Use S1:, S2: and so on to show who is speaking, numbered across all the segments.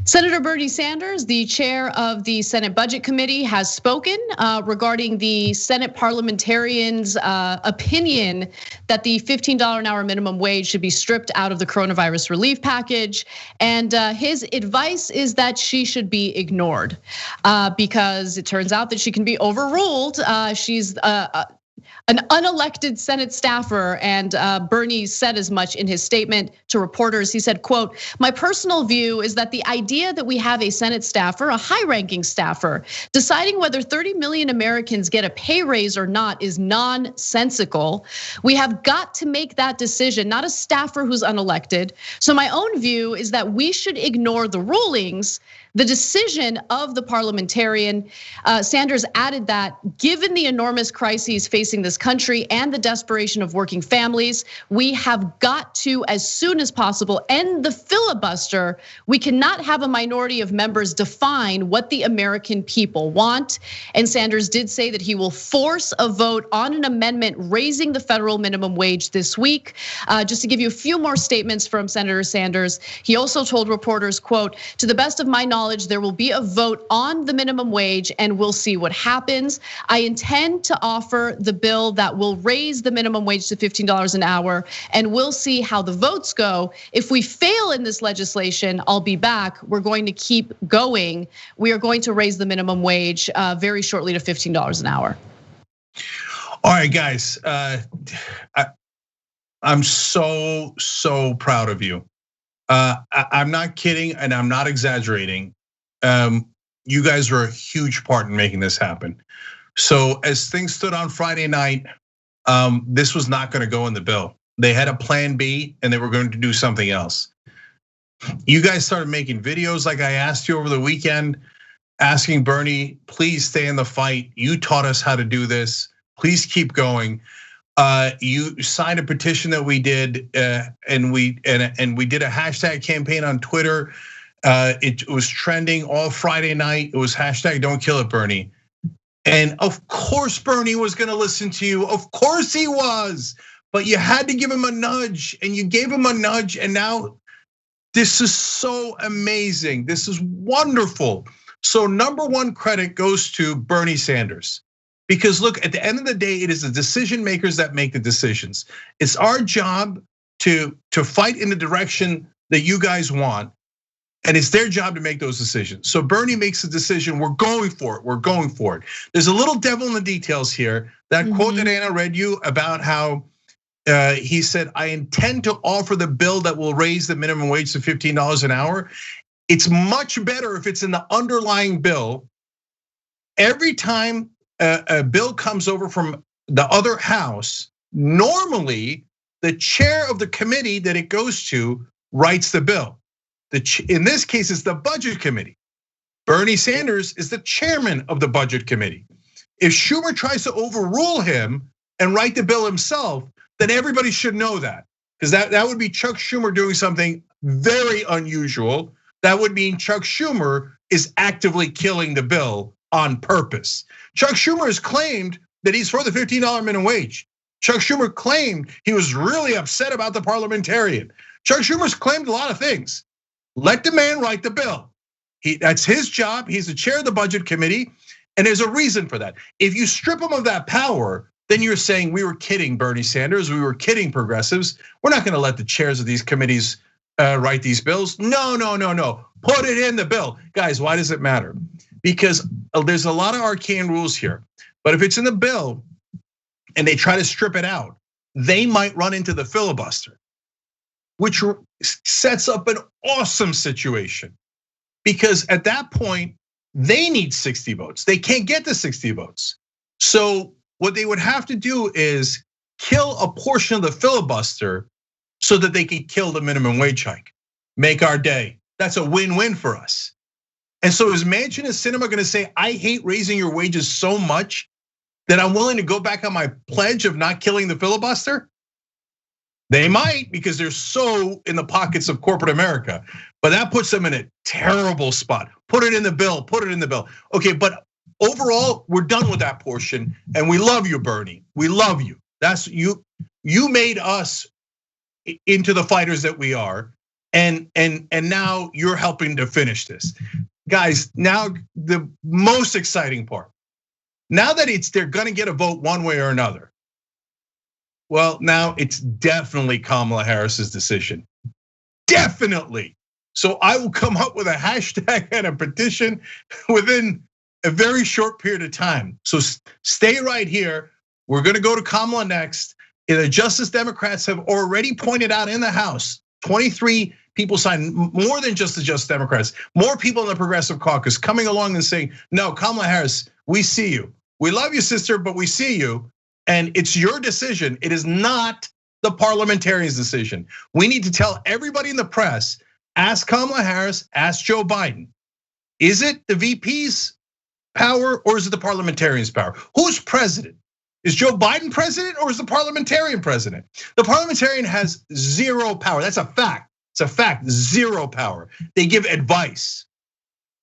S1: Senator Bernie Sanders, the chair of the Senate Budget Committee, has spoken regarding the Senate parliamentarians' opinion that the $15 an hour minimum wage should be stripped out of the coronavirus relief package. And his advice is that she should be ignored because it turns out that she can be overruled. She's an unelected Senate staffer, and Bernie said as much in his statement to reporters. He said, quote, "My personal view is that the idea that we have a Senate staffer, a high-ranking staffer, deciding whether 30 million Americans get a pay raise or not is nonsensical. We have got to make that decision, not a staffer who's unelected. So my own view is that we should ignore the rulings, the decision of the parliamentarian." Sanders added that given the enormous crises facing this country and the desperation of working families, we have got to, as soon as possible, end the filibuster. We cannot have a minority of members define what the American people want. And Sanders did say that he will force a vote on an amendment raising the federal minimum wage this week. Just to give you a few more statements from Senator Sanders, he also told reporters, quote, "To the best of my knowledge, there will be a vote on the minimum wage and we'll see what happens. I intend to offer the bill that will raise the minimum wage to $15 an hour, and we'll see how the votes go. If we fail in this legislation, I'll be back. We're going to keep going. We are going to raise the minimum wage very shortly to $15 an hour."
S2: All right, guys, I'm so proud of you. I'm not kidding and I'm not exaggerating. You guys are a huge part in making this happen. So as things stood on Friday night, this was not gonna go in the bill. They had a plan B and they were going to do something else. You guys started making videos like I asked you over the weekend, asking Bernie, please stay in the fight. You taught us how to do this. Please keep going. You signed a petition that we did, and we did a hashtag campaign on Twitter. It was trending all Friday night. It was hashtag Don't Kill It, Bernie. And of course, Bernie was gonna listen to you. Of course he was. But you had to give him a nudge, and you gave him a nudge, and now this is so amazing. This is wonderful. So number one credit goes to Bernie Sanders. Because look, at the end of the day, it is the decision makers that make the decisions. It's our job to fight in the direction that you guys want, and it's their job to make those decisions. So Bernie makes a decision, we're going for it, we're going for it. There's a little devil in the details here. That quote that Anna read you about how he said, "I intend to offer the bill that will raise the minimum wage to $15 an hour." It's much better if it's in the underlying bill. Every time a bill comes over from the other house, normally the chair of the committee that it goes to writes the bill. In this case, it's the budget committee. Bernie Sanders is the chairman of the budget committee. If Schumer tries to overrule him and write the bill himself, then everybody should know that. Because that would be Chuck Schumer doing something very unusual. That would mean Chuck Schumer is actively killing the bill on purpose. Chuck Schumer has claimed that he's for the $15 minimum wage. Chuck Schumer claimed he was really upset about the parliamentarian. Chuck Schumer's claimed a lot of things. Let the man write the bill. That's his job. He's the chair of the budget committee, and there's a reason for that. If you strip him of that power, then you're saying we were kidding Bernie Sanders, we were kidding progressives. We're not gonna let the chairs of these committees write these bills. No. Put it in the bill. Guys, why does it matter? Because there's a lot of arcane rules here. But if it's in the bill and they try to strip it out, they might run into the filibuster, which sets up an awesome situation. Because at that point, they need 60 votes. They can't get the 60 votes. So what they would have to do is kill a portion of the filibuster so that they can kill the minimum wage hike. Make our day. That's a win-win for us. And so is Manchin and Sinema gonna say, I hate raising your wages so much that I'm willing to go back on my pledge of not killing the filibuster? They might, because they're so in the pockets of corporate America. But that puts them in a terrible spot. Put it in the bill, put it in the bill. Okay, but overall, we're done with that portion. And we love you, Bernie. We love you. That's you made us into the fighters that we are. and now you're helping to finish this. Guys, now the most exciting part. Now that they're gonna get a vote one way or another. Well, now it's definitely Kamala Harris's decision. Definitely. So I will come up with a hashtag and a petition within a very short period of time. So stay right here. We're gonna go to Kamala next. The Justice Democrats have already pointed out in the House, 23 people signed, more than just the Justice Democrats, more people in the Progressive Caucus coming along and saying, no, Kamala Harris, we see you. We love you, sister, but we see you. And it's your decision. It is not the parliamentarians' decision. We need to tell everybody in the press, ask Kamala Harris, ask Joe Biden. Is it the VP's power or is it the parliamentarians' power? Who's president? Is Joe Biden president or is the parliamentarian president? The parliamentarian has zero power. That's a fact. It's a fact, zero power. They give advice.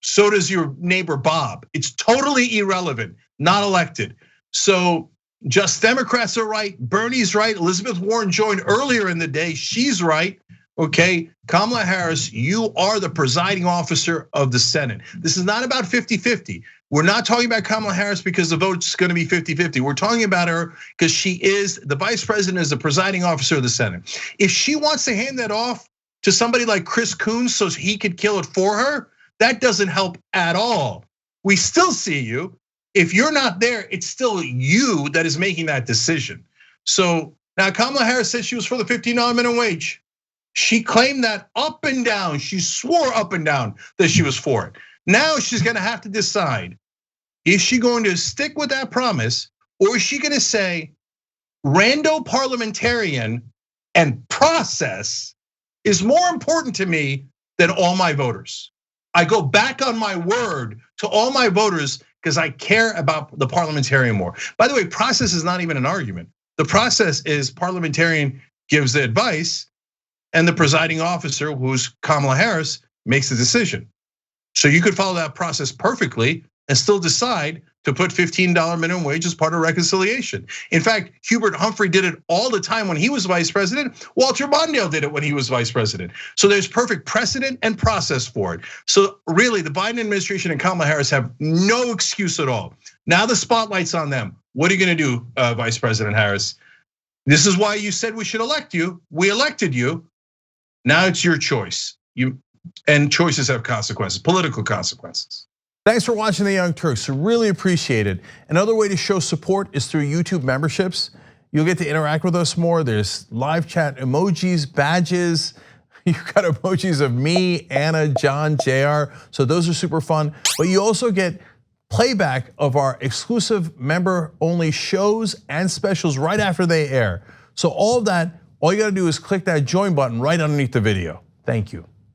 S2: So does your neighbor Bob. It's totally irrelevant, not elected. So just Democrats are right, Bernie's right, Elizabeth Warren joined earlier in the day, she's right. Okay, Kamala Harris, you are the presiding officer of the Senate. This is not about 50-50. We're not talking about Kamala Harris because the vote's gonna be 50-50. We're talking about her because she is, the vice president is the presiding officer of the Senate. If she wants to hand that off to somebody like Chris Coons so he could kill it for her, that doesn't help at all. We still see you. If you're not there, it's still you that is making that decision. So now Kamala Harris said she was for the $15 minimum wage. She claimed that up and down. She swore up and down that she was for it. Now she's gonna have to decide, is she going to stick with that promise or is she gonna say, rando parliamentarian and process is more important to me than all my voters. I go back on my word to all my voters because I care about the parliamentarian more. By the way, process is not even an argument. The process is parliamentarian gives the advice and the presiding officer, who's Kamala Harris, makes the decision. So you could follow that process perfectly and still decide to put $15 minimum wage as part of reconciliation. In fact, Hubert Humphrey did it all the time when he was vice president. Walter Mondale did it when he was vice president. So there's perfect precedent and process for it. So really, the Biden administration and Kamala Harris have no excuse at all. Now the spotlight's on them. What are you gonna do, Vice President Harris? This is why you said we should elect you. We elected you. Now it's your choice. And choices have consequences, political consequences.
S3: Thanks for watching The Young Turks, we really appreciate it. Another way to show support is through YouTube memberships. You'll get to interact with us more. There's live chat emojis, badges. You've got emojis of me, Anna, John, JR, so those are super fun. But you also get playback of our exclusive member-only shows and specials right after they air. So all of that, all you gotta do is click that join button right underneath the video. Thank you.